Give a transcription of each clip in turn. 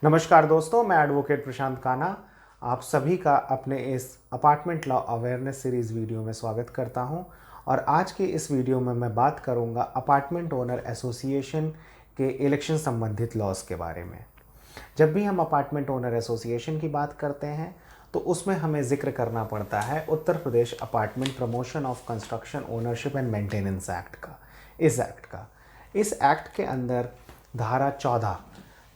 नमस्कार दोस्तों, मैं एडवोकेट प्रशांत कान्हा आप सभी का अपने इस apartment law awareness series video में स्वागत करता हूं। और आज की इस वीडियो में मैं बात करूंगा अपार्टमेंट ओनर एसोसिएशन के इलेक्शन संबंधित लॉज के बारे में। जब भी हम अपार्टमेंट ओनर एसोसिएशन की बात करते हैं तो उसमें हमें जिक्र करना पड़ता है Uttar Pradesh apartment promotion of construction ownership and maintenance act का। इस एक्ट के अंदर धारा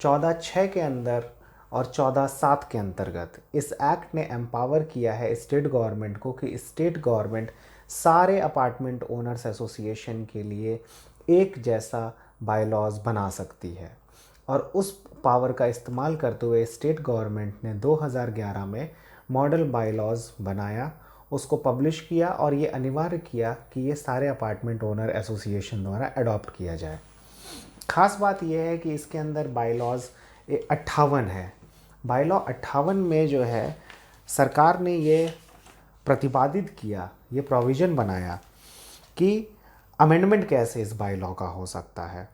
14(6) के अंदर और 14(7) के अंतर्गत इस एक्ट ने एम्पावर किया है स्टेट गवर्नमेंट को कि स्टेट गवर्नमेंट सारे अपार्टमेंट ओनर्स एसोसिएशन के लिए एक जैसा बायलॉज बना सकती है। और उस पावर का इस्तेमाल करते हुए स्टेट गवर्नमेंट ने 2011 में मॉडल बायलॉज बनाया, उसको पब्लिश किया और ये अनिवार्य किया कि ये सारे अपार्टमेंट ओनर एसोसिएशन द्वारा अडॉप्ट किया जाए। खास बात यह है कि इसके अंदर बायलॉज 58 है। बायलॉ 58 में जो है सरकार ने ये प्रतिपादित किया, ये प्रोविज़न बनाया कि अमेंडमेंट कैसे इस बायलॉ का हो सकता है।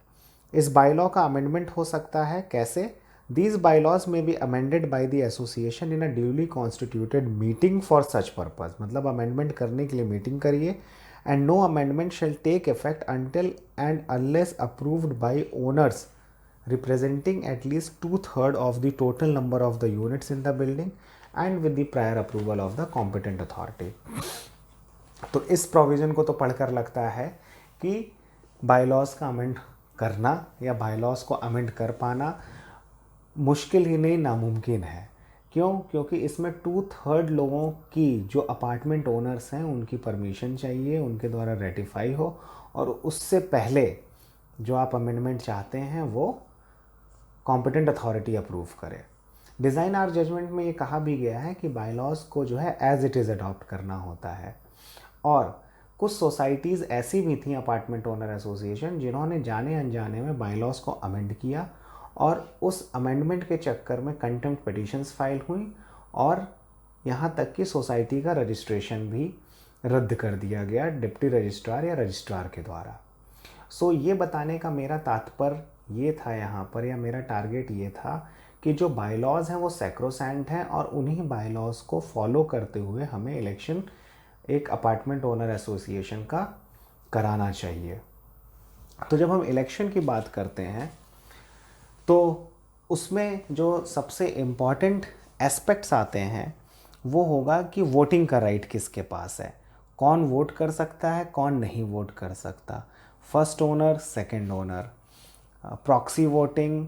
इस बायलॉ का अमेंडमेंट हो सकता है कैसे? दीज बायलॉज में be amended by the association in a duly constituted meeting for such purpose. मतलब अमेंडमेंट करने के लिए मीटिंग करिए and no amendment shall take effect until and unless approved by owners representing at least 2/3 of the total number of the units in the building and with the prior approval of the competent authority। तो इस provision को तो पढ़कर लगता है कि bylaws का amend करना या बायलॉज को अमेंड कर पाना मुश्किल ही नहीं, नामुमकिन है। क्यों? क्योंकि इसमें 2/3 लोगों की जो अपार्टमेंट ओनर्स हैं उनकी परमिशन चाहिए, उनके द्वारा रेटिफाई हो, और उससे पहले जो आप अमेंडमेंट चाहते हैं वो कॉम्पिटेंट अथॉरिटी अप्रूव करे। डिज़ाइन आर जजमेंट में ये कहा भी गया है कि बायलॉज को जो है एज इट इज़ अडॉप्ट करना होता है। और कुछ सोसाइटीज़ ऐसी भी थी अपार्टमेंट ओनर एसोसिएशन जिन्होंने जाने अनजाने में बायलॉज को अमेंड किया और उस अमेंडमेंट के चक्कर में कंटेम्प्ट पिटीशंस फाइल हुई और यहाँ तक कि सोसाइटी का रजिस्ट्रेशन भी रद्द कर दिया गया डिप्टी रजिस्ट्रार या रजिस्ट्रार के द्वारा। ये बताने का मेरा तात्पर्य ये था यहाँ पर, या मेरा टारगेट ये था कि जो बायलॉज हैं वो सैक्रोसैंट हैं और उन्हीं बायलॉज को फॉलो करते हुए हमें इलेक्शन एक अपार्टमेंट ओनर एसोसिएशन का कराना चाहिए। तो जब हम इलेक्शन की बात करते हैं तो उसमें जो सबसे इम्पॉर्टेंट एस्पेक्ट्स आते हैं वो होगा कि वोटिंग का राइट किसके पास है, कौन वोट कर सकता है, कौन नहीं वोट कर सकता, first owner, second owner, proxy voting,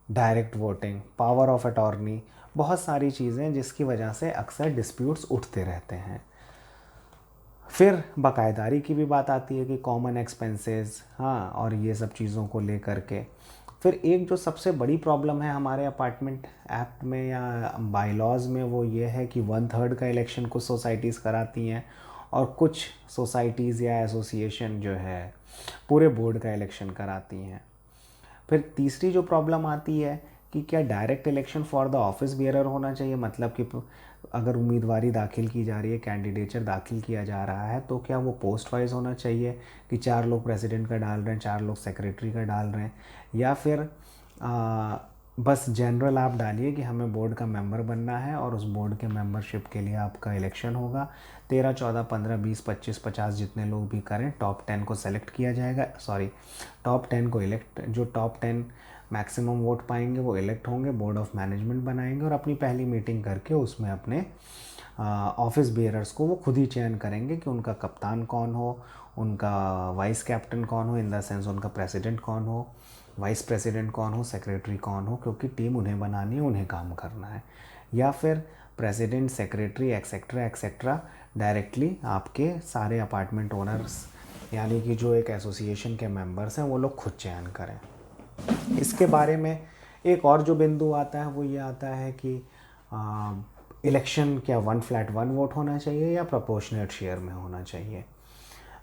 direct voting, power of attorney, बहुत सारी चीज़ें जिसकी वजह से अक्सर डिस्प्यूट्स उठते रहते हैं। फिर बाकायदारी की भी बात आती है कि कॉमन एक्सपेंसेस, हाँ, और ये सब चीज़ों को लेकर के। फिर एक जो सबसे बड़ी प्रॉब्लम है हमारे अपार्टमेंट एक्ट में या बायलॉज में वो ये है कि 1/3 का इलेक्शन कुछ सोसाइटीज़ कराती हैं और कुछ सोसाइटीज़ या एसोसिएशन जो है पूरे बोर्ड का इलेक्शन कराती हैं। फिर तीसरी जो प्रॉब्लम आती है कि क्या direct election for the office bearer होना चाहिए, मतलब कि अगर उम्मीदवारी दाखिल की जा रही है, कैंडिडेचर दाखिल किया जा रहा है, तो क्या वो पोस्ट वाइज होना चाहिए कि 4 लोग प्रेसिडेंट का डाल रहे हैं, 4 लोग सेक्रेटरी का डाल रहे हैं, या फिर बस जनरल आप डालिए कि हमें बोर्ड का मेंबर बनना है और उस बोर्ड के मेंबरशिप के लिए आपका इलेक्शन होगा। 13, 14, 15, 20, 25, 50 जितने लोग भी करें, टॉप 10 को सेलेक्ट किया जाएगा, टॉप 10 को इलेक्ट, जो टॉप 10 मैक्सिमम वोट पाएंगे वो इलेक्ट होंगे, बोर्ड ऑफ मैनेजमेंट बनाएंगे और अपनी पहली मीटिंग करके उसमें अपने ऑफिस बेयरर्स को वो खुद ही चयन करेंगे कि उनका कप्तान कौन हो, उनका वाइस कैप्टन कौन हो, इन द सेंस उनका प्रेसिडेंट कौन हो, वाइस प्रेसिडेंट कौन हो, सेक्रेटरी कौन हो, क्योंकि टीम उन्हें बनानी है, उन्हें काम करना है। या फिर president, secretary, etcetera etcetera directly आपके सारे अपार्टमेंट ओनर्स यानी कि जो एक एसोसिएशन के मेंबर्स हैं वो लोग खुद चयन करें। इसके बारे में एक और जो बिंदु आता है वो ये आता है कि इलेक्शन क्या 1/1 वोट होना चाहिए या प्रोपोर्शनेट शेयर में होना चाहिए।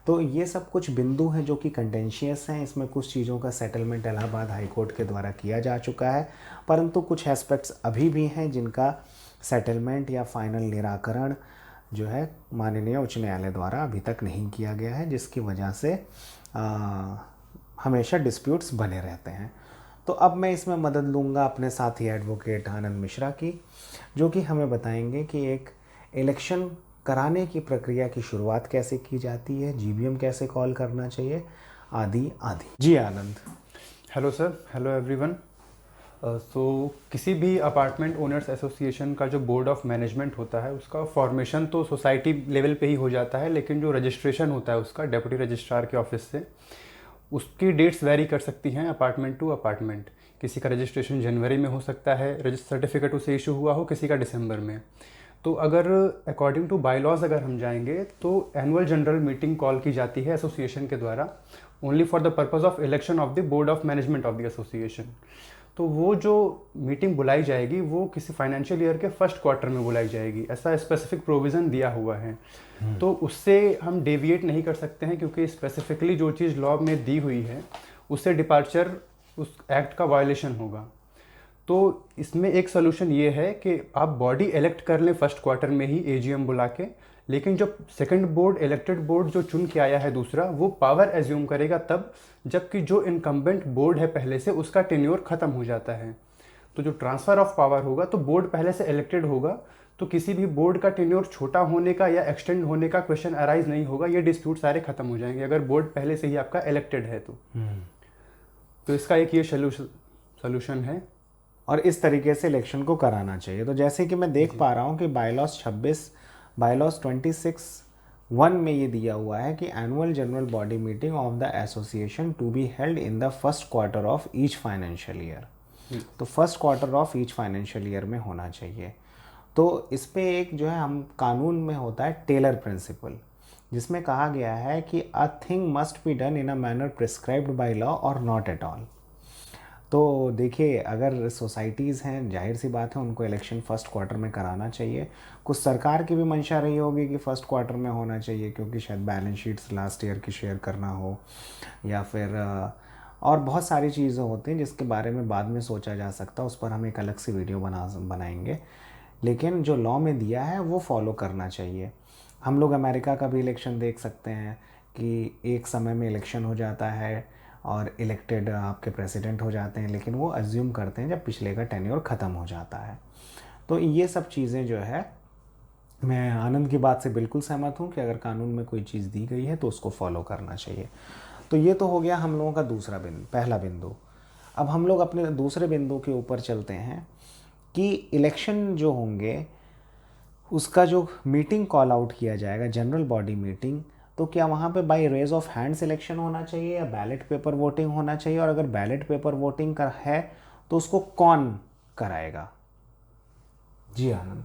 तो ये सब कुछ बिंदु हैं जो कि कंटेंशियस हैं। इसमें कुछ चीज़ों का सेटलमेंट इलाहाबाद हाई कोर्ट के द्वारा किया जा चुका है, परंतु कुछ एस्पेक्ट्स अभी भी हैं जिनका सेटलमेंट या फाइनल निराकरण जो है माननीय उच्च न्यायालय द्वारा अभी तक नहीं किया गया है, जिसकी वजह से हमेशा डिस्प्यूट्स बने रहते हैं। तो अब मैं इसमें मदद लूँगा अपने साथी एडवोकेट आनंद मिश्रा की, जो कि हमें बताएंगे कि एक इलेक्शन कराने की प्रक्रिया की शुरुआत कैसे की जाती है, जीबीएम कैसे कॉल करना चाहिए, आदि आदि। जी Anand. Hello sir, hello everyone. किसी भी अपार्टमेंट ओनर्स एसोसिएशन का जो बोर्ड ऑफ मैनेजमेंट होता है उसका फॉर्मेशन तो सोसाइटी लेवल पे ही हो जाता है, लेकिन जो रजिस्ट्रेशन होता है उसका डेप्यूटी रजिस्ट्रार के ऑफिस से उसकी डेट्स वेरी कर सकती हैं अपार्टमेंट टू अपार्टमेंट। किसी का रजिस्ट्रेशन जनवरी में हो सकता है, रजिस्टर सर्टिफिकेट उसे इशू हुआ हो, किसी का दिसंबर में। तो अगर अकॉर्डिंग टू बाईलॉज अगर हम जाएंगे तो एनुअल जनरल मीटिंग कॉल की जाती है एसोसिएशन के द्वारा only for the purpose of election of the board of management of the association. तो वो जो मीटिंग बुलाई जाएगी वो किसी फाइनेंशियल ईयर के फर्स्ट क्वार्टर में बुलाई जाएगी, ऐसा स्पेसिफिक प्रोविज़न दिया हुआ है। तो उससे हम डेविएट नहीं कर सकते हैं, क्योंकि स्पेसिफिकली जो चीज़ लॉ में दी हुई है उससे डिपार्चर उस एक्ट का वायलेशन होगा। तो इसमें एक सोल्यूशन ये है कि आप बॉडी इलेक्ट कर लें फर्स्ट क्वार्टर में ही एजीएम बुला के, लेकिन जो सेकंड बोर्ड इलेक्टेड बोर्ड जो चुन के आया है दूसरा, वो पावर एज्यूम करेगा तब जबकि जो इनकम्बेंट बोर्ड है पहले से उसका टेन्योर खत्म हो जाता है। तो जो ट्रांसफ़र ऑफ पावर होगा, तो बोर्ड पहले से इलेक्टेड होगा तो किसी भी बोर्ड का टेन्योर छोटा होने का या एक्सटेंड होने का क्वेश्चन अराइज नहीं होगा, ये डिस्प्यूट सारे खत्म हो जाएंगे अगर बोर्ड पहले से ही आपका इलेक्टेड है तो इसका एक ये सोल्यूशन है। और इस तरीके से इलेक्शन को कराना चाहिए। तो जैसे कि मैं देख पा रहा हूँ कि बाईलॉज 26(1) में ये दिया हुआ है कि annual general body meeting of the association to be held in the first quarter of each financial year. तो first quarter of each financial year में होना चाहिए। तो इस पे एक जो है हम कानून में होता है टेलर प्रिंसिपल, जिसमें कहा गया है कि a thing must be done in a manner prescribed by law और नॉट एट ऑल। तो देखिए, अगर सोसाइटीज़ हैं, जाहिर सी बात है उनको इलेक्शन फर्स्ट क्वार्टर में कराना चाहिए। कुछ सरकार की भी मंशा रही होगी कि फ़र्स्ट क्वार्टर में होना चाहिए, क्योंकि शायद बैलेंस शीट्स लास्ट ईयर की शेयर करना हो, या फिर और बहुत सारी चीज़ें होती हैं जिसके बारे में बाद में सोचा जा सकता है, उस पर हम एक अलग से वीडियो बनाएंगे। लेकिन जो लॉ में दिया है वो फॉलो करना चाहिए। हम लोग अमेरिका का भी इलेक्शन देख सकते हैं कि एक समय में इलेक्शन हो जाता है और इलेक्टेड आपके प्रेसिडेंट हो जाते हैं, लेकिन वो अज्यूम करते हैं जब पिछले का टेन्योर ख़त्म हो जाता है। तो ये सब चीज़ें जो है, मैं आनंद की बात से बिल्कुल सहमत हूँ कि अगर कानून में कोई चीज़ दी गई है तो उसको फॉलो करना चाहिए। तो ये तो हो गया हम लोगों का पहला बिंदु। अब हम लोग अपने दूसरे बिंदु के ऊपर चलते हैं कि इलेक्शन जो होंगे उसका जो मीटिंग कॉल आउट किया जाएगा, जनरल बॉडी मीटिंग, तो क्या वहाँ पे by raise of hand selection होना चाहिए या बैलेट पेपर वोटिंग होना चाहिए? और अगर बैलेट पेपर वोटिंग का है तो उसको कौन कराएगा? जी आनंद।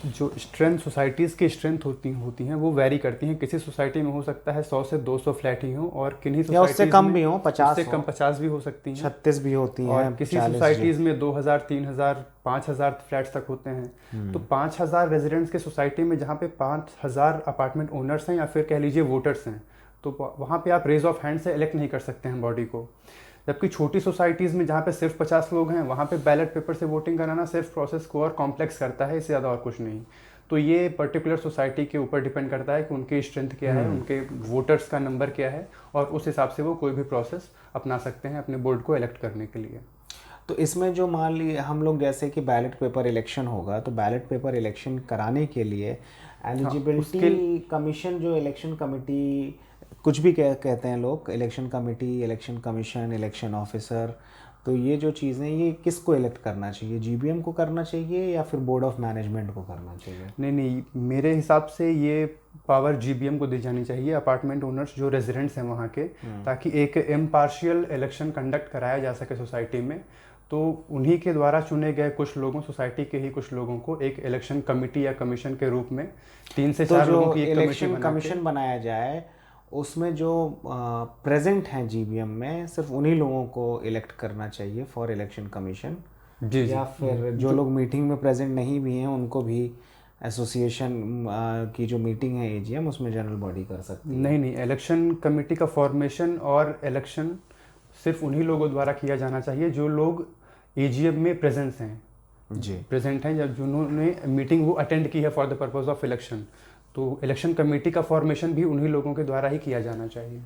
जो स्ट्रेंथ सोसाइटीज़ की स्ट्रेंथ होती हैं वो वेरी करती हैं। किसी सोसाइटी में हो सकता है 100 से 200 फ्लैट ही हो, और किन्हीं सोसाइटीज उससे कम भी हो, 50 से कम 50 भी हो सकती हैं, 36 भी होती हैं, और किसी सोसाइटीज़ में 2000, 3000, 5000 फ्लैट्स तक होते हैं। तो 5000 रेजिडेंट्स के सोसाइटी में जहाँ पे 5000 अपार्टमेंट ओनर्स हैं या फिर कह लीजिए वोटर्स हैं, तो वहाँ पे आप रेज ऑफ हैंड से इलेक्ट नहीं कर सकते हैं बॉडी को। जबकि छोटी सोसाइटीज़ में जहाँ पे सिर्फ 50 लोग हैं, वहाँ पे बैलेट पेपर से वोटिंग कराना सिर्फ प्रोसेस को और कॉम्प्लेक्स करता है, इससे ज़्यादा और कुछ नहीं। तो ये पर्टिकुलर सोसाइटी के ऊपर डिपेंड करता है कि उनकी स्ट्रेंथ क्या है, उनके वोटर्स का नंबर क्या है, और उस हिसाब से वो कोई भी प्रोसेस अपना सकते हैं अपने बोर्ड को इलेक्ट करने के लिए। तो इसमें जो मान लीजिए हम लोग जैसे कि बैलेट पेपर इलेक्शन होगा, तो बैलेट पेपर इलेक्शन कराने के लिए एलिजिबिलिटी कमीशन, जो इलेक्शन कमेटी कुछ भी कहते हैं लोग, election committee, election commission, election officer, तो ये जो चीज़ें, ये किसको इलेक्ट करना चाहिए? जीबीएम को करना चाहिए या फिर बोर्ड ऑफ मैनेजमेंट को करना चाहिए? नहीं, मेरे हिसाब से ये पावर जीबीएम को दी जानी चाहिए, अपार्टमेंट ओनर्स जो रेजिडेंट्स हैं वहाँ के, ताकि एक इम्पार्शियल इलेक्शन कंडक्ट कराया जा सके सोसाइटी में। तो उन्हीं के द्वारा चुने गए कुछ लोगों, सोसाइटी के ही कुछ लोगों को एक इलेक्शन कमेटी या कमीशन के रूप में 3 से 4 लोगों की एक इलेक्शन कमीशन बनाया जाए, उसमें जो प्रेजेंट हैं जीबीएम में, सिर्फ उन्हीं लोगों को इलेक्ट करना चाहिए फॉर इलेक्शन कमीशन, या फिर जो लोग मीटिंग में प्रेजेंट नहीं भी हैं उनको भी एसोसिएशन की जो मीटिंग है एजीएम, उसमें जनरल बॉडी कर सकती है? नहीं, इलेक्शन कमेटी का फॉर्मेशन और इलेक्शन सिर्फ उन्हीं लोगों द्वारा किया जाना चाहिए जो लोग एजीएम में प्रेजेंट हैं या जिन्होंने मीटिंग वो अटेंड की है for the purpose of election. तो इलेक्शन कमेटी का फॉर्मेशन भी उन्हीं लोगों के द्वारा ही किया जाना चाहिए।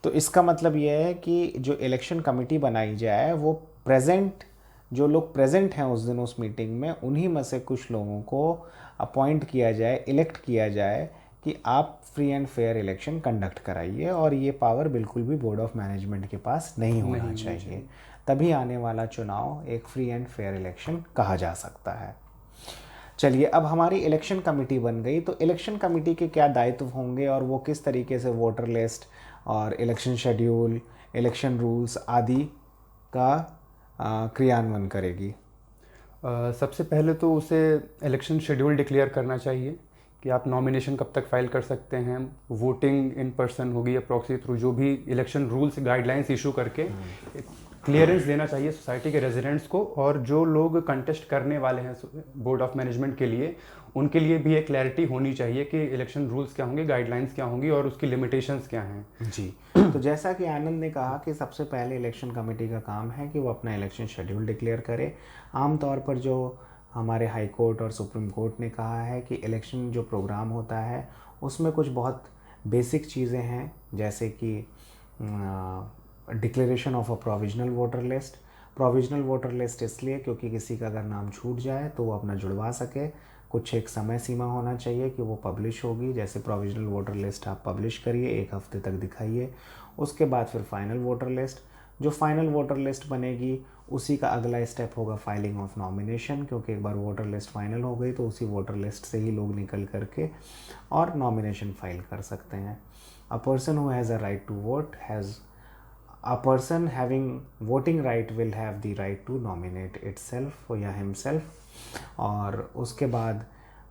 तो इसका मतलब ये है कि जो इलेक्शन कमेटी बनाई जाए वो प्रेजेंट, जो लोग प्रेजेंट हैं उस दिन उस मीटिंग में, उन्हीं में से कुछ लोगों को अपॉइंट किया जाए, इलेक्ट किया जाए कि आप free and fair election conduct कराइए। और ये पावर बिल्कुल भी बोर्ड ऑफ मैनेजमेंट के पास नहीं होना चाहिए। तभी आने वाला चुनाव एक फ्री एंड फेयर इलेक्शन कहा जा सकता है। चलिए, अब हमारी इलेक्शन कमेटी बन गई, तो इलेक्शन कमेटी के क्या दायित्व होंगे और वो किस तरीके से वोटर लिस्ट और इलेक्शन शेड्यूल, इलेक्शन रूल्स आदि का क्रियान्वयन करेगी। सबसे पहले तो उसे इलेक्शन शेड्यूल डिक्लेयर करना चाहिए कि आप नॉमिनेशन कब तक फाइल कर सकते हैं, वोटिंग इन पर्सन होगी या प्रॉक्सी थ्रू, जो भी इलेक्शन रूल्स गाइडलाइंस इशू करके क्लियरेंस देना चाहिए सोसाइटी के रेजिडेंट्स को। और जो लोग कंटेस्ट करने वाले हैं बोर्ड ऑफ मैनेजमेंट के लिए, उनके लिए भी एक क्लैरिटी होनी चाहिए कि इलेक्शन रूल्स क्या होंगे, गाइडलाइंस क्या होंगी और उसकी लिमिटेशंस क्या हैं। जी, तो जैसा कि आनंद ने कहा कि सबसे पहले इलेक्शन कमेटी का काम है कि वो अपना इलेक्शन शेड्यूल डिक्लेयर करे। आमतौर पर जो हमारे हाई कोर्ट और सुप्रीम कोर्ट ने कहा है कि इलेक्शन जो प्रोग्राम होता है उसमें कुछ बहुत बेसिक चीज़ें हैं, जैसे कि declaration of a provisional voter list. Provisional voter list इसलिए क्योंकि किसी का अगर नाम छूट जाए तो वो अपना जुड़वा सके। कुछ एक समय सीमा होना चाहिए कि वो पब्लिश होगी, जैसे प्रोविजनल वोटर लिस्ट आप पब्लिश करिए, 1 हफ्ते तक दिखाइए। उसके बाद फिर फाइनल वोटर लिस्ट, जो फाइनल वोटर लिस्ट बनेगी उसी का अगला स्टेप होगा फाइलिंग ऑफ नॉमिनेशन, क्योंकि एक बार वोटर लिस्ट फाइनल हो गई तो उसी वोटर लिस्ट से ही लोग निकल करके और नॉमिनेशन फाइल कर सकते हैं। A person who has a right to vote has a person having voting right will have the right to nominate itself या himself। और उसके बाद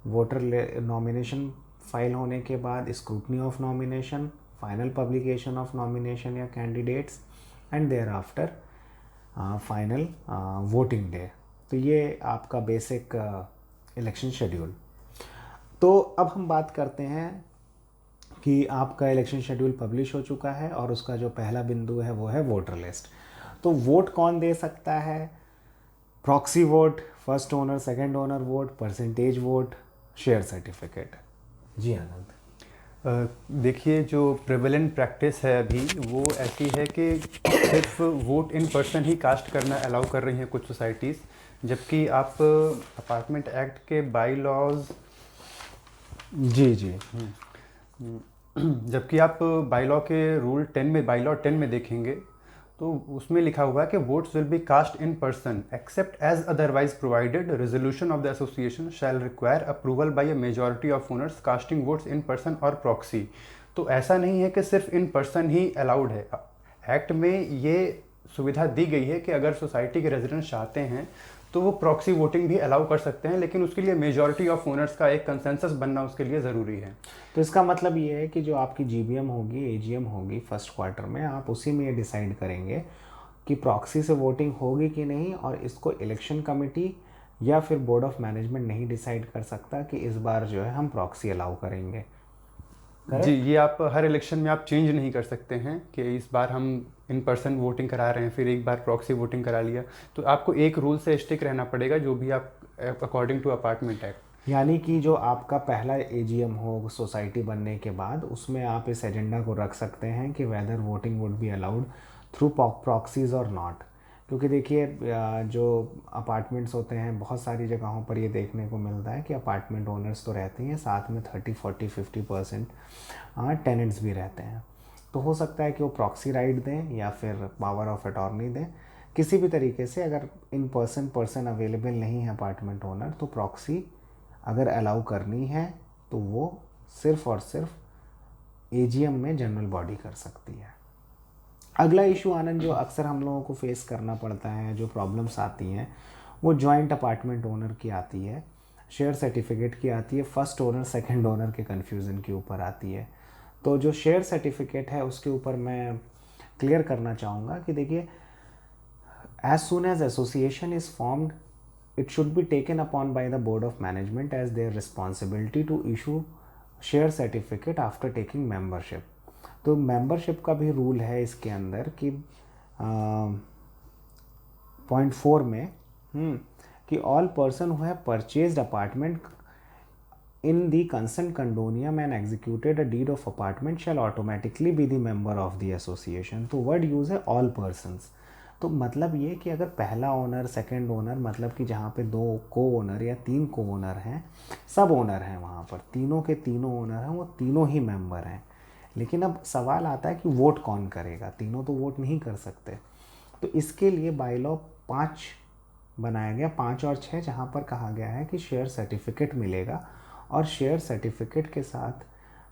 वोटर नॉमिनेशन फाइल होने के बाद scrutiny of nomination, final publication of nomination या candidates and thereafter final voting day. तो ये आपका बेसिक इलेक्शन शेड्यूल। तो अब हम बात करते हैं कि आपका इलेक्शन शेड्यूल पब्लिश हो चुका है और उसका जो पहला बिंदु है वो है वोटर लिस्ट। तो वोट कौन दे सकता है? Proxy vote, first owner, second owner vote, percentage vote, share certificate. जी आनंद। देखिए, जो प्रेवलेंट प्रैक्टिस है अभी वो ऐसी है कि सिर्फ वोट इन पर्सन ही कास्ट करना अलाउ कर रही हैं कुछ सोसाइटीज़, जबकि आप अपार्टमेंट एक्ट के बाई लॉज जी जबकि आप बाई लॉ के रूल 10 में, बाई लॉ 10 में देखेंगे तो उसमें लिखा हुआ है कि votes will be cast in person except as otherwise provided. Resolution of the association shall require approval by a majority of owners casting votes in person और प्रॉक्सी। तो ऐसा नहीं है कि सिर्फ इन पर्सन ही अलाउड है। एक्ट में ये सुविधा दी गई है कि अगर सोसाइटी के रेजिडेंट्स चाहते हैं तो वो प्रॉक्सी वोटिंग भी अलाउ कर सकते हैं, लेकिन उसके लिए मेजॉरिटी ऑफ ओनर्स का एक कंसेंसस बनना उसके लिए ज़रूरी है। तो इसका मतलब ये है कि जो आपकी जीबीएम होगी, एजीएम होगी फर्स्ट क्वार्टर में, आप उसी में ये डिसाइड करेंगे कि प्रॉक्सी से वोटिंग होगी कि नहीं, और इसको इलेक्शन कमेटी या फिर बोर्ड ऑफ मैनेजमेंट नहीं डिसाइड कर सकता कि इस बार जो है हम प्रॉक्सी अलाउ करेंगे। जी, ये आप हर इलेक्शन में आप चेंज नहीं कर सकते हैं कि इस बार हम इन पर्सन वोटिंग करा रहे हैं फिर एक बार प्रॉक्सी वोटिंग करा लिया। तो आपको एक रूल से स्टिक रहना पड़ेगा, जो भी आप अकॉर्डिंग टू अपार्टमेंट एक्ट। यानी कि जो आपका पहला एजीएम हो सोसाइटी बनने के बाद, उसमें आप इस एजेंडा को रख सकते हैं कि whether voting would be allowed through proxies और नॉट। क्योंकि देखिए, जो अपार्टमेंट्स होते हैं बहुत सारी जगहों पर ये देखने को मिलता है कि अपार्टमेंट ओनर्स तो रहते हैं, साथ में 30-40-50% टेनेंट्स भी रहते हैं। तो हो सकता है कि वो प्रॉक्सी राइट दें या फिर पावर ऑफ अटॉर्नी दें, किसी भी तरीके से। अगर इन पर्सन अवेलेबल नहीं है अपार्टमेंट ओनर, तो प्रॉक्सी अगर अलाउ करनी है तो वो सिर्फ और सिर्फ एजीएम में जनरल बॉडी कर सकती है। अगला इशू आनंद, जो अक्सर हम लोगों को फेस करना पड़ता है, जो प्रॉब्लम्स आती हैं, वो जॉइंट अपार्टमेंट ओनर की आती है, शेयर सर्टिफिकेट की आती है, फर्स्ट ओनर सेकंड ओनर के कन्फ्यूज़न के ऊपर आती है। तो जो शेयर सर्टिफिकेट है उसके ऊपर मैं क्लियर करना चाहूँगा कि देखिए, as soon as association is formed, it should be taken upon by the board of management as their responsibility to issue share certificate after taking membership। तो मेंबरशिप का भी रूल है इसके अंदर कि पॉइंट 4 में कि all person who have purchased apartment in the consent condominium and executed a deed of apartment shall automatically be the member of the association। तो वर्ड यूज़ है ऑल पर्सन्स। तो मतलब ये कि अगर पहला ओनर, सेकंड ओनर, मतलब कि जहाँ पे 2 को ओनर या 3 को ओनर हैं, सब ओनर हैं वहाँ पर, तीनों के तीनों ओनर हैं, वो तीनों ही मेंबर हैं। लेकिन अब सवाल आता है कि वोट कौन करेगा, तीनों तो वोट नहीं कर सकते। तो इसके लिए बाई लॉ 5 बनाया गया, 5 और 6, जहाँ पर कहा गया है कि शेयर सर्टिफिकेट मिलेगा और शेयर सर्टिफिकेट के साथ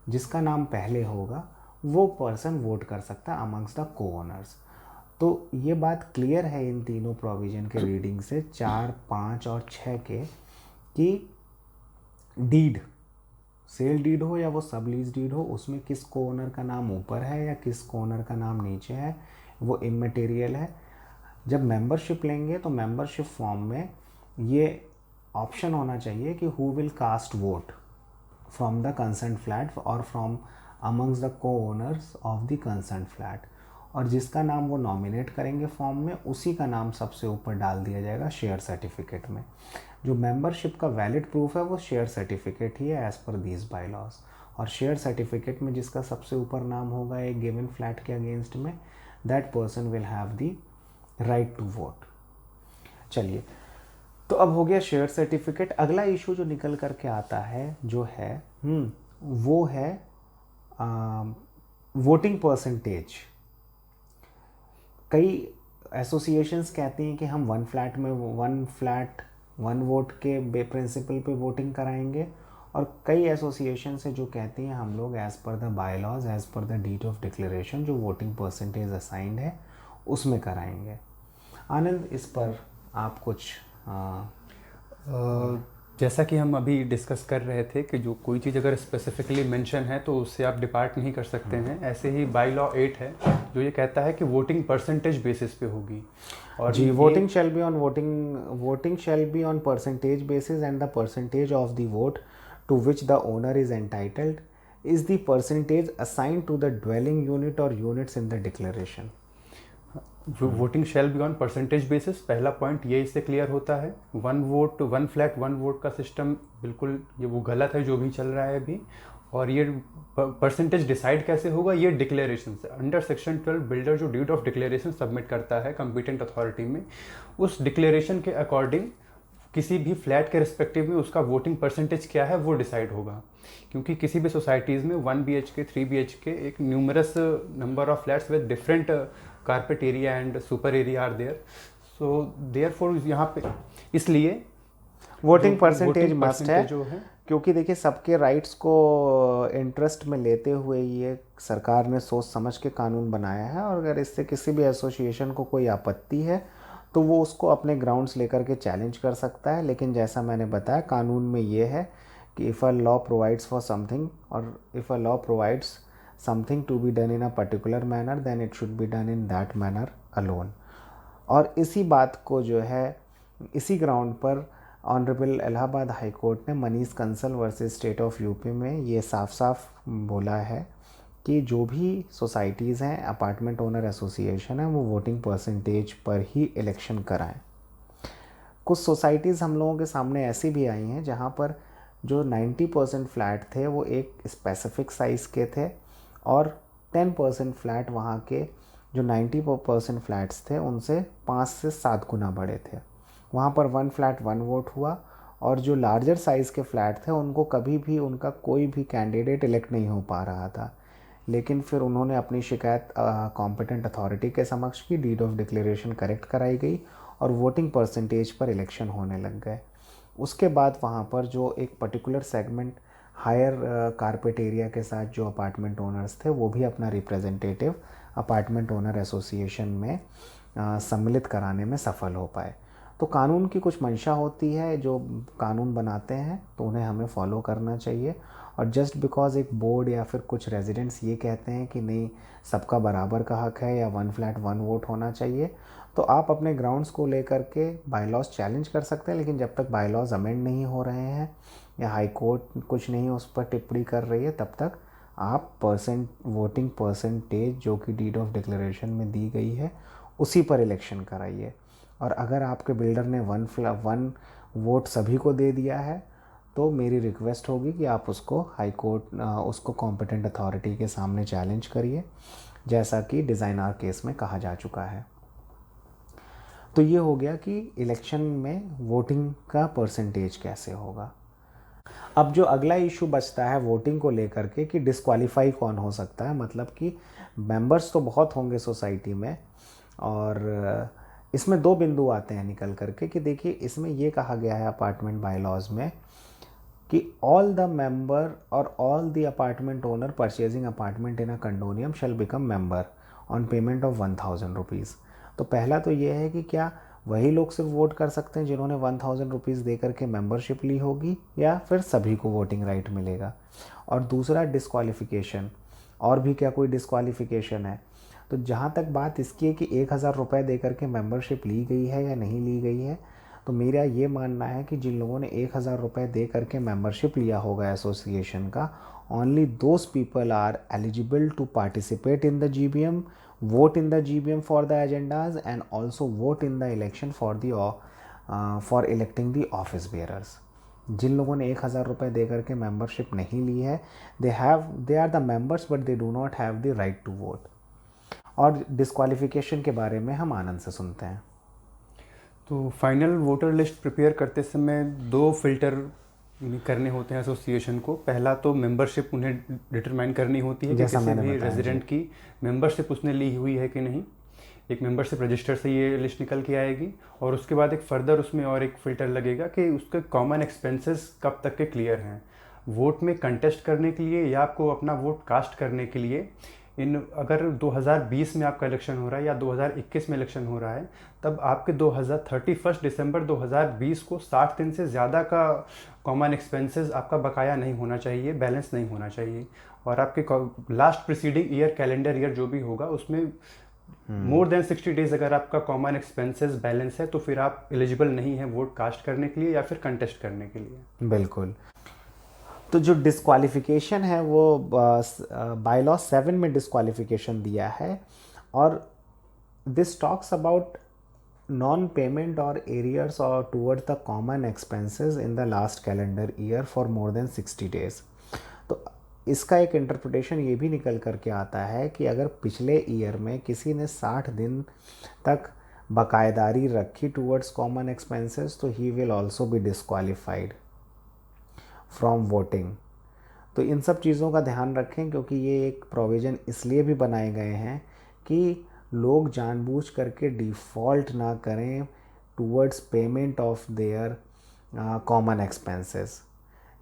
जिसका नाम पहले होगा वो पर्सन वोट कर सकता है अमंग्स द को ओनर्स। तो ये बात क्लियर है इन तीनों प्रोविज़न के रीडिंग से, 4, 5 और 6 के, कि डीड, सेल डीड हो या वो सब लीज डीड हो, उसमें किस को ओनर का नाम ऊपर है या किस को ओनर का नाम नीचे है वो इमटेरियल है। जब मेंबरशिप लेंगे तो मेंबरशिप फॉर्म में ये ऑप्शन होना चाहिए कि who will cast vote from the concern flat और from amongst the co owners of the concern flat, और जिसका नाम वो नॉमिनेट करेंगे फॉर्म में उसी का नाम सबसे ऊपर डाल दिया जाएगा शेयर सर्टिफिकेट में। जो मेंबरशिप का वैलिड प्रूफ है वो शेयर सर्टिफिकेट ही है as per these bylaws, और शेयर सर्टिफिकेट में जिसका सबसे ऊपर नाम होगा एक गिवन फ्लैट के अगेंस्ट में, that person will have the right to vote. चलिए, तो अब हो गया शेयर सर्टिफिकेट। अगला इशू जो निकल करके आता है जो है वो है वोटिंग परसेंटेज। कई एसोसिएशंस कहती हैं कि हम 1 फ्लैट में 1 वोट के प्रिंसिपल पे वोटिंग कराएंगे, और कई एसोसिएशन से जो कहती हैं हम लोग as per the bylaws, as per the deed of declaration जो वोटिंग परसेंटेज असाइंड है उसमें कराएंगे। आनंद, इस पर आप कुछ जैसा कि हम अभी डिस्कस कर रहे थे कि जो कोई चीज़ अगर स्पेसिफिकली मेंशन है तो उससे आप डिपार्ट नहीं कर सकते हैं, ऐसे ही बाय लॉ 8 है जो ये कहता है कि वोटिंग परसेंटेज बेसिस पे होगी। और जी, voting shall be on percentage basis and the percentage of the vote to which the owner is entitled is the percentage assigned to the dwelling unit or units in the declaration. Voting shall be on percentage basis, पहला point ये इससे clear होता है। 1 vote 1 flat 1 vote का system बिल्कुल ये वो गलत है जो भी चल रहा है अभी। और ये परसेंटेज डिसाइड कैसे होगा, ये डिक्लेरेशन से अंडर सेक्शन 12 बिल्डर जो डीड ऑफ डिक्लेरेशन सबमिट करता है कंपिटेंट अथॉरिटी में, उस डिक्लेरेशन के अकॉर्डिंग किसी भी फ्लैट के रिस्पेक्टिव में उसका वोटिंग परसेंटेज क्या है वो डिसाइड होगा। क्योंकि किसी भी सोसाइटीज़ में 1 BHK 3 BHK एक numerous number of flats with different carpet area and super area are there, so therefore यहाँ पे इसलिए वोटिंग परसेंटेज मस्ट है जो है, क्योंकि देखिए सबके राइट्स को इंटरेस्ट में लेते हुए ये सरकार ने सोच समझ के कानून बनाया है, और अगर इससे किसी भी एसोसिएशन को कोई आपत्ति है तो वो उसको अपने ग्राउंड्स लेकर के चैलेंज कर सकता है। लेकिन जैसा मैंने बताया कानून में ये है कि if a law provides for something or if a law provides something to be done in a particular manner then it should be done in that manner alone. और इसी बात को जो है इसी ग्राउंड पर ऑनरेबल इलाहाबाद हाई कोर्ट ने Manish Kansal versus state of UP में ये साफ साफ बोला है कि जो भी सोसाइटीज़ हैं, अपार्टमेंट ओनर एसोसिएशन है, वो वोटिंग परसेंटेज पर ही इलेक्शन कराएं। कुछ सोसाइटीज़ हम लोगों के सामने ऐसी भी आई हैं जहाँ पर जो 90% फ्लैट थे वो एक स्पेसिफिक साइज़ के थे, और 10% फ्लैट वहाँ के जो 90% फ्लैट्स थे उनसे 5 से 7 गुना बड़े थे। वहाँ पर 1 फ्लैट 1 वोट हुआ, और जो लार्जर साइज़ के फ्लैट थे उनको कभी भी उनका कोई भी कैंडिडेट इलेक्ट नहीं हो पा रहा था। लेकिन फिर उन्होंने अपनी शिकायत कॉम्पिटेंट अथॉरिटी के समक्ष की, डीड ऑफ डिक्लेरेशन करेक्ट कराई गई और वोटिंग परसेंटेज पर इलेक्शन होने लग गए। उसके बाद वहाँ पर जो एक particular segment higher carpet area के साथ जो अपार्टमेंट ओनर्स थे वो भी अपना रिप्रेजेंटेटिव अपार्टमेंट ओनर एसोसिएशन में सम्मिलित कराने में सफल हो पाए। तो कानून की कुछ मंशा होती है, जो कानून बनाते हैं तो उन्हें हमें फॉलो करना चाहिए। और जस्ट बिकॉज एक बोर्ड या फिर कुछ रेजिडेंट्स ये कहते हैं कि नहीं सबका बराबर का हक है या 1 फ्लैट 1 वोट होना चाहिए, तो आप अपने ग्राउंड्स को लेकर के बायलॉज चैलेंज कर सकते हैं। लेकिन जब तक बायलॉज अमेंड नहीं हो रहे हैं या हाई कोर्ट कुछ नहीं उस पर टिप्पणी कर रही है, तब तक आप वोटिंग परसेंटेज जो कि डीड ऑफ डिक्लेरेशन में दी गई है उसी पर इलेक्शन कराइए। और अगर आपके बिल्डर ने 1 वोट सभी को दे दिया है तो मेरी रिक्वेस्ट होगी कि आप उसको हाई कोर्ट उसको कॉम्पिटेंट अथॉरिटी के सामने चैलेंज करिए, जैसा कि डिज़ाइनर केस में कहा जा चुका है। तो ये हो गया कि इलेक्शन में वोटिंग का परसेंटेज कैसे होगा। अब जो अगला इशू बचता है वोटिंग को लेकर के कि डिस्क्वालीफाई कौन हो सकता है, मतलब कि मेंबर्स तो बहुत होंगे सोसाइटी में, और इसमें दो बिंदु आते हैं निकल करके कि देखिए इसमें ये कहा गया है अपार्टमेंट बायलॉज में कि ऑल द मेंबर और all the apartment owner purchasing apartment in a condominium shell become member on payment of 1000 rupees. तो पहला तो ये है कि क्या वही लोग सिर्फ वोट कर सकते हैं जिन्होंने 1000 रुपीज़ दे करके मेंबरशिप ली होगी, या फिर सभी को वोटिंग राइट मिलेगा। और दूसरा डिस्क्वालिफिकेशन, और भी क्या कोई डिस्क्वालिफिकेशन है। तो जहाँ तक बात इसकी है कि 1000 रुपये दे करके मेंबरशिप ली गई है या नहीं ली गई है, तो मेरा ये मानना है कि जिन लोगों ने 1000 रुपये दे करके मेंबरशिप लिया होगा एसोसिएशन का, only those people are eligible to participate in the GBM, vote in the GBM for the agendas, and also vote in the election for electing the office bearers. जिन लोगों ने 1000 रुपये दे करके मेंबरशिप नहीं ली है, they are the members but they do not have the right to vote. और disqualification के बारे में हम आनंद से सुनते हैं। तो फाइनल वोटर लिस्ट प्रिपेयर करते समय 2 फिल्टर करने होते हैं एसोसिएशन को। पहला तो मेंबरशिप उन्हें डिटरमाइन करनी होती है कि किसी भी रेजिडेंट की मेंबरशिप उसने ली हुई है कि नहीं। एक मेंबरशिप रजिस्टर से ये लिस्ट निकल के आएगी, और उसके बाद एक फर्दर उसमें और एक फ़िल्टर लगेगा कि उसके कॉमन एक्सपेंसेस कब तक के क्लियर हैं। वोट में कंटेस्ट करने के लिए या आपको अपना वोट कास्ट करने के लिए अगर 2020 में आपका इलेक्शन हो रहा है या 2021 में इलेक्शन हो रहा है, तब आपके 31 दिसंबर 2020 को 60 दिन से ज़्यादा का कॉमन एक्सपेंसेस आपका बकाया नहीं होना चाहिए, बैलेंस नहीं होना चाहिए। और आपके last preceding year, calendar year जो भी होगा, उसमें मोर देन 60 डेज अगर आपका कॉमन एक्सपेंसेस बैलेंस है, तो फिर आप एलिजिबल नहीं है वोट कास्ट करने के लिए या फिर कंटेस्ट करने के लिए। बिल्कुल। तो जो डिस्क्वालिफिकेशन है वो बायलॉ 7 में डिस्क्वालिफिकेशन दिया है, और this talks about non payment और एरियर्स और toward the common expenses in the last calendar year for more than 60 days. तो इसका एक इंटरप्रिटेशन ये भी निकल करके आता है कि अगर पिछले ईयर में किसी ने 60 दिन तक बाकायदारी रखी टूवर्ड्स कॉमन एक्सपेंसेस, तो he will also be disqualified from voting. तो इन सब चीज़ों का ध्यान रखें, क्योंकि ये एक प्रोविज़न इसलिए भी बनाए गए हैं कि लोग जानबूझ करके डिफ़ॉल्ट ना करें towards payment of their common expenses.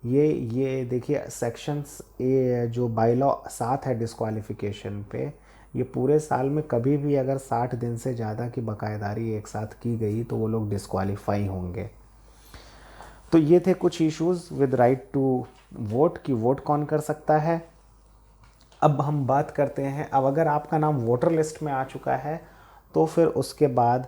ये देखिए सेक्शंस ए जो बायलॉ 7 है डिस्क्वालिफिकेशन पे, ये पूरे साल में कभी भी अगर 60 दिन से ज़्यादा की बाकायदारी एक साथ की गई तो वो लोग डिस्क्वालीफाई होंगे। तो ये थे कुछ issues with right to vote कि वोट कौन कर सकता है। अब हम बात करते हैं, अब अगर आपका नाम वोटर लिस्ट में आ चुका है तो फिर उसके बाद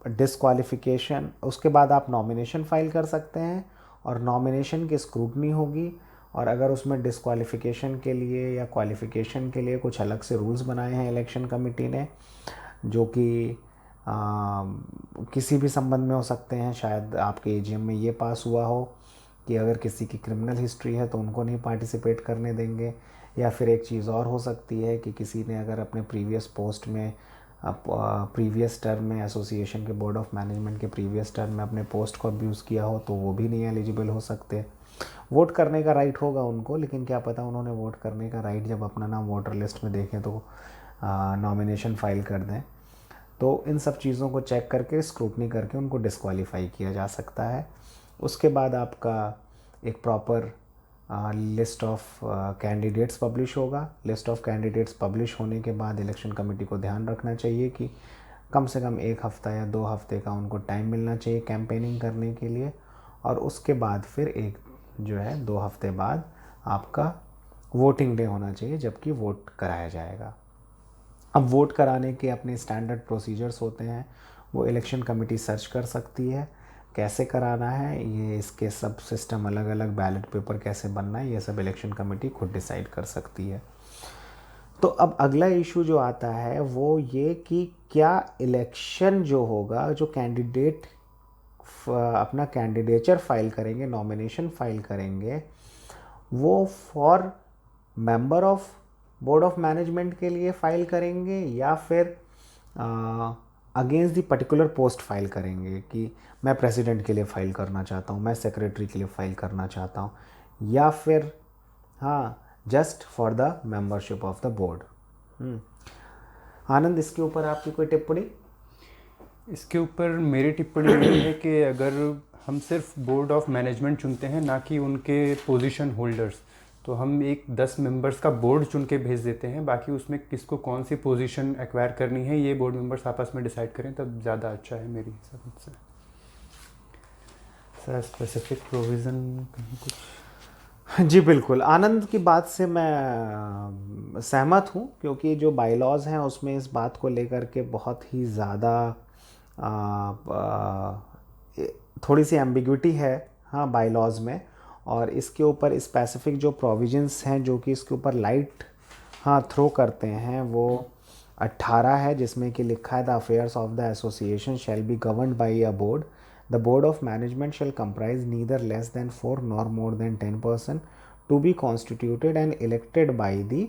डिस्क्वालिफिकेशन, उसके बाद आप नॉमिनेशन फाइल कर सकते हैं, और नॉमिनेशन की स्क्रूटनी होगी। और अगर उसमें डिस्क्वालिफिकेशन के लिए या क्वालिफिकेशन के लिए कुछ अलग से रूल्स बनाए हैं इलेक्शन कमेटी ने, जो कि किसी भी संबंध में हो सकते हैं। शायद आपके एजीएम में ये पास हुआ हो कि अगर किसी की क्रिमिनल हिस्ट्री है तो उनको नहीं पार्टिसिपेट करने देंगे, या फिर एक चीज़ और हो सकती है कि किसी ने अगर अपने प्रीवियस पोस्ट में प्रीवियस टर्म में एसोसिएशन के बोर्ड ऑफ मैनेजमेंट के प्रीवियस टर्म में अपने पोस्ट को अब्यूज़ किया हो तो वो भी नहीं एलिजिबल हो सकते। वोट करने का राइट होगा उनको, लेकिन क्या पता उन्होंने वोट करने का राइट जब अपना नाम वोटर लिस्ट में देखें तो नॉमिनेशन फाइल कर दें। तो इन सब चीज़ों को चेक करके स्क्रूटनी करके उनको डिस्क्वालीफाई किया जा सकता है। उसके बाद आपका एक proper list of candidates publish होगा। लिस्ट ऑफ कैंडिडेट्स पब्लिश होने के बाद इलेक्शन कमेटी को ध्यान रखना चाहिए कि कम से कम 1 हफ़्ता या 2 हफ्ते का उनको टाइम मिलना चाहिए कैंपेनिंग करने के लिए, और उसके बाद फिर एक जो है 2 हफ्ते बाद आपका वोटिंग डे होना चाहिए जबकि वोट कराया जाएगा। अब वोट कराने के अपने स्टैंडर्ड प्रोसीजर्स होते हैं, वो इलेक्शन कमेटी सर्च कर सकती है कैसे कराना है। ये इसके सब सिस्टम अलग अलग, बैलेट पेपर कैसे बनना है, ये सब इलेक्शन कमेटी खुद डिसाइड कर सकती है। तो अब अगला इशू जो आता है वो ये कि क्या इलेक्शन जो होगा, जो कैंडिडेट अपना कैंडिडेचर फाइल करेंगे, नॉमिनेशन फाइल करेंगे, वो for member of board of management के लिए फाइल करेंगे या फिर against the particular post file करेंगे कि मैं प्रेसिडेंट के लिए फ़ाइल करना चाहता हूँ, मैं सेक्रेटरी के लिए फ़ाइल करना चाहता हूँ, या फिर हाँ just for the membership of the board. Anand, इसके ऊपर आपकी कोई टिप्पणी? इसके ऊपर मेरी टिप्पणी यही है कि अगर हम सिर्फ बोर्ड ऑफ मैनेजमेंट चुनते हैं, ना कि उनके पोजीशन होल्डर्स, तो हम एक 10 मेंबर्स का बोर्ड चुन के भेज देते हैं, बाकी उसमें किसको कौन सी पोजीशन एक्वायर करनी है ये बोर्ड मेंबर्स आपस में डिसाइड करें, तब ज़्यादा अच्छा है मेरी हिसाब से। सर स्पेसिफिक प्रोविज़न कहीं कुछ? जी बिल्कुल, आनंद की बात से मैं सहमत हूँ, क्योंकि जो बायलॉज हैं उसमें इस बात को लेकर के बहुत ही ज़्यादा थोड़ी सी एम्बिग्विटी है हाँ बायलॉज में, और इसके ऊपर स्पेसिफिक जो प्रोविजंस हैं जो कि इसके ऊपर लाइट हाँ थ्रो करते हैं वो 18 है, जिसमें कि लिखा है the affairs of the association shall be governed by a board. The board of management shall comprise neither less than 4 nor more than 10% to be constituted and elected by the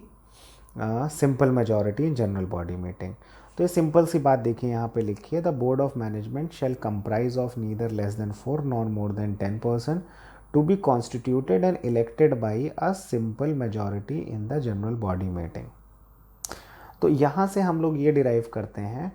simple majority in general body meeting. तो ये simple सी बात देखिए यहाँ पे लिखी है, the board of management shall comprise of neither less than 4 nor more than 10% to be constituted and elected by a simple majority in the general body meeting. तो यहाँ से हम लोग ये डिराइव करते हैं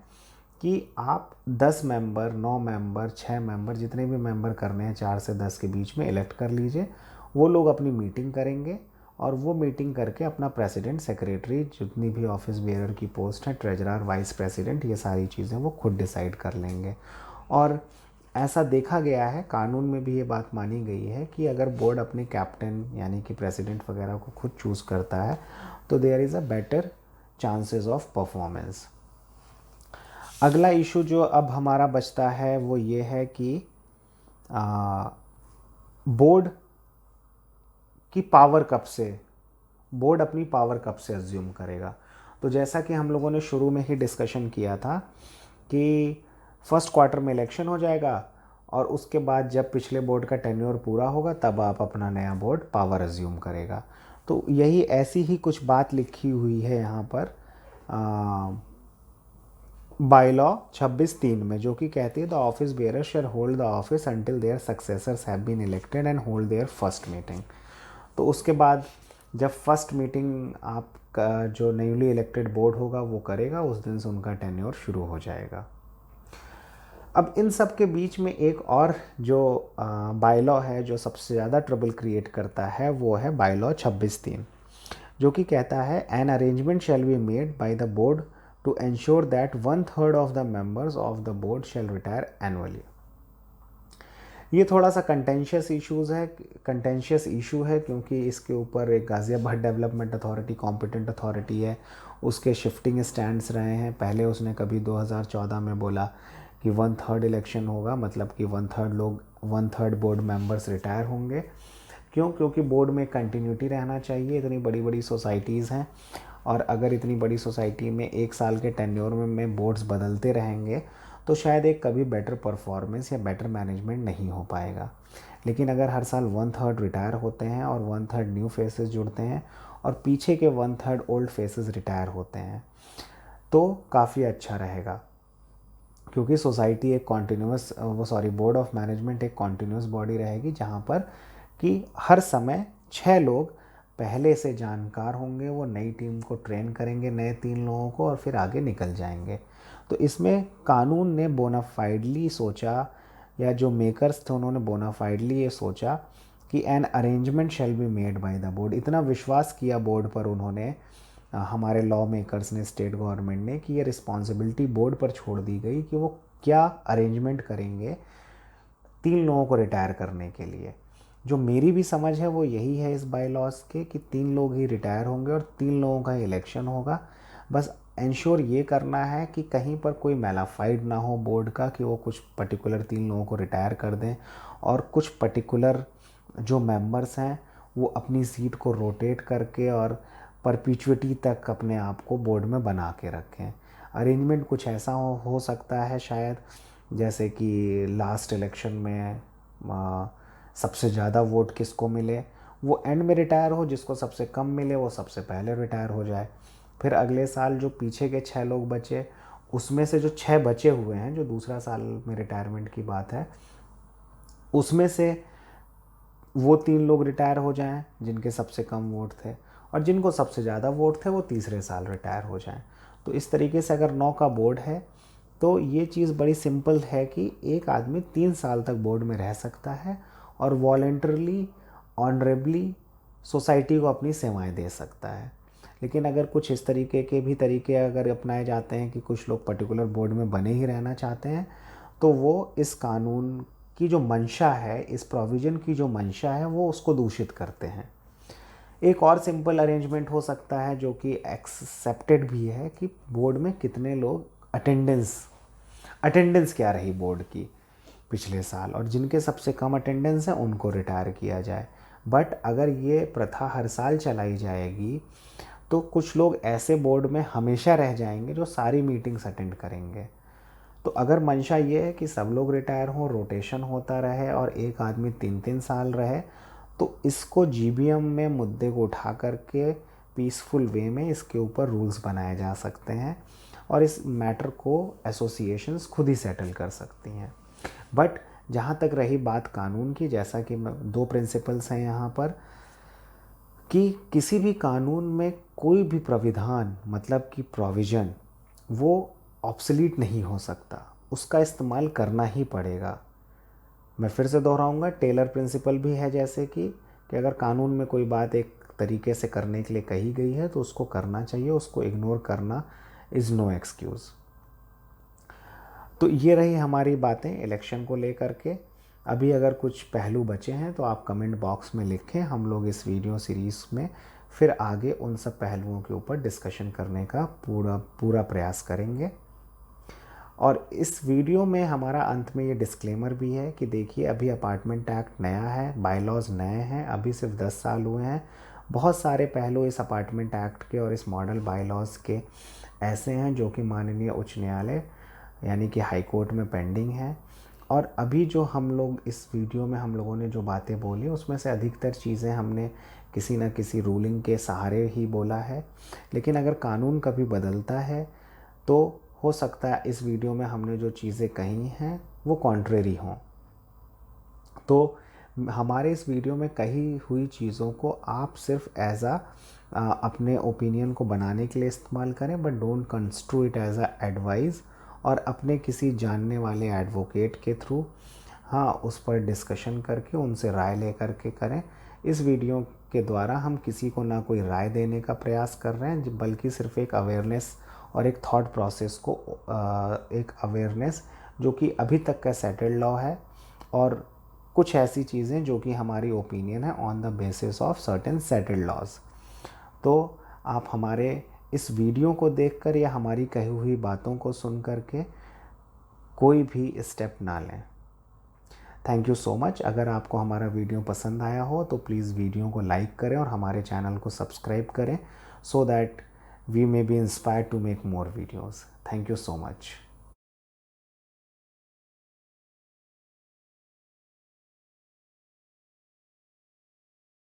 कि आप 10 मेंबर, 9 मेंबर, 6 मेंबर, जितने भी मेंबर करने हैं 4 से 10 के बीच में इलेक्ट कर लीजिए। वो लोग अपनी मीटिंग करेंगे और वो मीटिंग करके अपना प्रेसिडेंट, सेक्रेटरी, जितनी भी ऑफिस बेयरर की पोस्ट है, ट्रेजरर, वाइस प्रेसिडेंट, ये सारी चीज़ें वो खुद डिसाइड कर लेंगे। और ऐसा देखा गया है, कानून में भी ये बात मानी गई है कि अगर बोर्ड अपने कैप्टन यानी कि प्रेसिडेंट वगैरह को खुद चूज़ करता है तो there is a better chances of performance. अगला इशू जो अब हमारा बचता है वो ये है कि बोर्ड की पावर कब से, बोर्ड अपनी पावर कब से अज्यूम करेगा। तो जैसा कि हम लोगों ने शुरू में ही डिस्कशन किया था कि फर्स्ट क्वार्टर में इलेक्शन हो जाएगा और उसके बाद जब पिछले बोर्ड का टेन्योर पूरा होगा तब आप अपना नया बोर्ड पावर अज्यूम करेगा। तो यही ऐसी ही कुछ बात लिखी हुई है यहाँ पर बायलॉ 26(3) में, जो कि कहती है the office bearer shall hold the office until their successors have been elected and hold their first meeting. तो उसके बाद जब फर्स्ट मीटिंग आपका जो न्यूली इलेक्टेड बोर्ड होगा वो करेगा, उस दिन से उनका टेन्योर शुरू हो जाएगा। अब इन सब के बीच में एक और जो बायलॉ है जो सबसे ज़्यादा ट्रबल क्रिएट करता है वो है बायलॉ 26(3), जो कि कहता है an arrangement shall be made by the board to ensure that 1/3 of the members of the board shall retire annually. ये थोड़ा सा कंटेंशियस इशू है क्योंकि इसके ऊपर एक Ghaziabad development authority competent authority है, उसके शिफ्टिंग स्टैंड्स रहे हैं। पहले उसने कभी 2014 में बोला कि 1/3 इलेक्शन होगा, मतलब कि 1/3 बोर्ड मेंबर्स रिटायर होंगे। क्यों? क्योंकि बोर्ड में कंटिन्यूटी रहना चाहिए। इतनी बड़ी बड़ी सोसाइटीज़ हैं और अगर इतनी बड़ी सोसाइटी में 1 साल के टेन्योर में बोर्ड्स बदलते रहेंगे तो शायद एक कभी बेटर परफॉर्मेंस या बेटर मैनेजमेंट नहीं हो पाएगा। लेकिन अगर हर साल 1/3 रिटायर होते हैं और 1/3 न्यू फेसेस जुड़ते हैं और पीछे के 1/3 ओल्ड फेसेस रिटायर होते हैं तो काफ़ी अच्छा रहेगा, क्योंकि सोसाइटी एक कॉन्टिन्यूस बोर्ड ऑफ मैनेजमेंट एक कॉन्टिन्यूस बॉडी रहेगी जहाँ पर कि हर समय 6 लोग पहले से जानकार होंगे, वो नई टीम को ट्रेन करेंगे, नए 3 लोगों को, और फिर आगे निकल जाएंगे। तो इसमें कानून ने बोनाफाइडली सोचा, या जो मेकर्स थे उन्होंने बोनाफाइडली ये सोचा कि N arrangement shall be made by the board. इतना विश्वास किया बोर्ड पर उन्होंने, हमारे लॉ मेकर्स ने, स्टेट गवर्नमेंट ने, कि ये रिस्पॉन्सिबिलिटी बोर्ड पर छोड़ दी गई कि वो क्या अरेंजमेंट करेंगे 3 लोगों को रिटायर करने के लिए। जो मेरी भी समझ है वो यही है इस बायलॉज के कि 3 लोग ही रिटायर होंगे और 3 लोगों का इलेक्शन होगा। बस इंश्योर ये करना है कि कहीं पर कोई मैलाफाइड ना हो बोर्ड का, कि वो कुछ पर्टिकुलर 3 लोगों को रिटायर कर दें और कुछ पर्टिकुलर जो मेंबर्स हैं वो अपनी सीट को रोटेट करके और परपिचुइटी तक अपने आप को बोर्ड में बना के रखें। अरेंजमेंट कुछ ऐसा हो सकता है शायद जैसे कि लास्ट इलेक्शन में सबसे ज़्यादा वोट किसको मिले, वो एंड में रिटायर हो, जिसको सबसे कम मिले वो सबसे पहले रिटायर हो जाए। फिर अगले साल जो पीछे के 6 लोग बचे, उसमें से जो 6 बचे हुए हैं, जो दूसरा साल में रिटायरमेंट की बात है, उसमें से वो 3 लोग रिटायर हो जाएं जिनके सबसे कम वोट थे, और जिनको सबसे ज़्यादा वोट थे वो तीसरे साल रिटायर हो जाएं। तो इस तरीके से अगर 9 का बोर्ड है तो ये चीज़ बड़ी सिंपल है कि एक आदमी 3 साल तक बोर्ड में रह सकता है और वॉलेंटरली ऑनरेबली सोसाइटी को अपनी सेवाएं दे सकता है। लेकिन अगर कुछ इस तरीके के भी तरीके अगर अपनाए जाते हैं कि कुछ लोग पर्टिकुलर बोर्ड में बने ही रहना चाहते हैं, तो वो इस कानून की जो मंशा है, इस प्रोविज़न की जो मंशा है, वो उसको दूषित करते हैं। एक और सिंपल अरेंजमेंट हो सकता है जो कि एक्सेप्टेड भी है कि बोर्ड में कितने लोग अटेंडेंस क्या रही बोर्ड की पिछले साल, और जिनके सबसे कम अटेंडेंस है उनको रिटायर किया जाए। बट अगर ये प्रथा हर साल चलाई जाएगी तो कुछ लोग ऐसे बोर्ड में हमेशा रह जाएंगे जो सारी मीटिंग्स अटेंड करेंगे। तो अगर मंशा ये है कि सब लोग रिटायर हों, रोटेशन होता रहे और एक आदमी 3-3 साल रहे, तो इसको जीबीएम में मुद्दे को उठा करके पीसफुल वे में इसके ऊपर रूल्स बनाए जा सकते हैं और इस मैटर को एसोसिएशंस खुद ही सेटल कर सकती हैं। बट जहाँ तक रही बात कानून की, जैसा कि 2 प्रिंसिपल्स हैं यहाँ पर कि किसी भी कानून में कोई भी प्राविधान, मतलब कि प्रोविज़न, वो ऑब्सोलीट नहीं हो सकता, उसका इस्तेमाल करना ही पड़ेगा। मैं फिर से दोहराऊंगा, टेलर प्रिंसिपल भी है जैसे कि अगर कानून में कोई बात एक तरीके से करने के लिए कही गई है तो उसको करना चाहिए, उसको इग्नोर करना इज़ नो एक्सक्यूज़। तो ये रही हमारी बातें इलेक्शन को लेकर के। अभी अगर कुछ पहलू बचे हैं तो आप कमेंट बॉक्स में लिखें, हम लोग इस वीडियो सीरीज़ में फिर आगे उन सब पहलुओं के ऊपर डिस्कशन करने का पूरा प्रयास करेंगे। और इस वीडियो में हमारा अंत में ये डिस्क्लेमर भी है कि देखिए, अभी अपार्टमेंट एक्ट नया है, बायलॉज नए हैं, अभी सिर्फ 10 साल हुए हैं। बहुत सारे पहलू इस अपार्टमेंट एक्ट के और इस मॉडल बायलॉज के ऐसे हैं जो कि माननीय उच्च न्यायालय यानी कि हाई कोर्ट में पेंडिंग है। और अभी जो हम लोग इस वीडियो में हम लोगों ने जो बातें बोली, उसमें से अधिकतर चीज़ें हमने किसी न किसी रूलिंग के सहारे ही बोला है। लेकिन अगर कानून कभी बदलता है तो हो सकता है इस वीडियो में हमने जो चीज़ें कही हैं वो कॉन्ट्रेरी हों। तो हमारे इस वीडियो में कही हुई चीज़ों को आप सिर्फ एज अपने ओपिनियन को बनाने के लिए इस्तेमाल करें, but don't construe it as advice, और अपने किसी जानने वाले एडवोकेट के थ्रू उस पर डिस्कशन करके उनसे राय ले करके करें। इस वीडियो के द्वारा हम किसी को ना कोई राय देने का प्रयास कर रहे हैं, बल्कि सिर्फ एक अवेयरनेस और एक थॉट प्रोसेस को एक अवेयरनेस जो कि अभी तक का सेटल्ड लॉ है, और कुछ ऐसी चीज़ें जो कि हमारी ओपिनियन है on the basis of certain settled laws. तो आप हमारे इस वीडियो को देखकर या हमारी कही हुई बातों को सुन करके कोई भी स्टेप ना लें। Thank you so much. अगर आपको हमारा वीडियो पसंद आया हो तो प्लीज़ वीडियो को लाइक करें और हमारे चैनल को सब्सक्राइब करें, so that we may be inspired to make more videos. Thank you so much.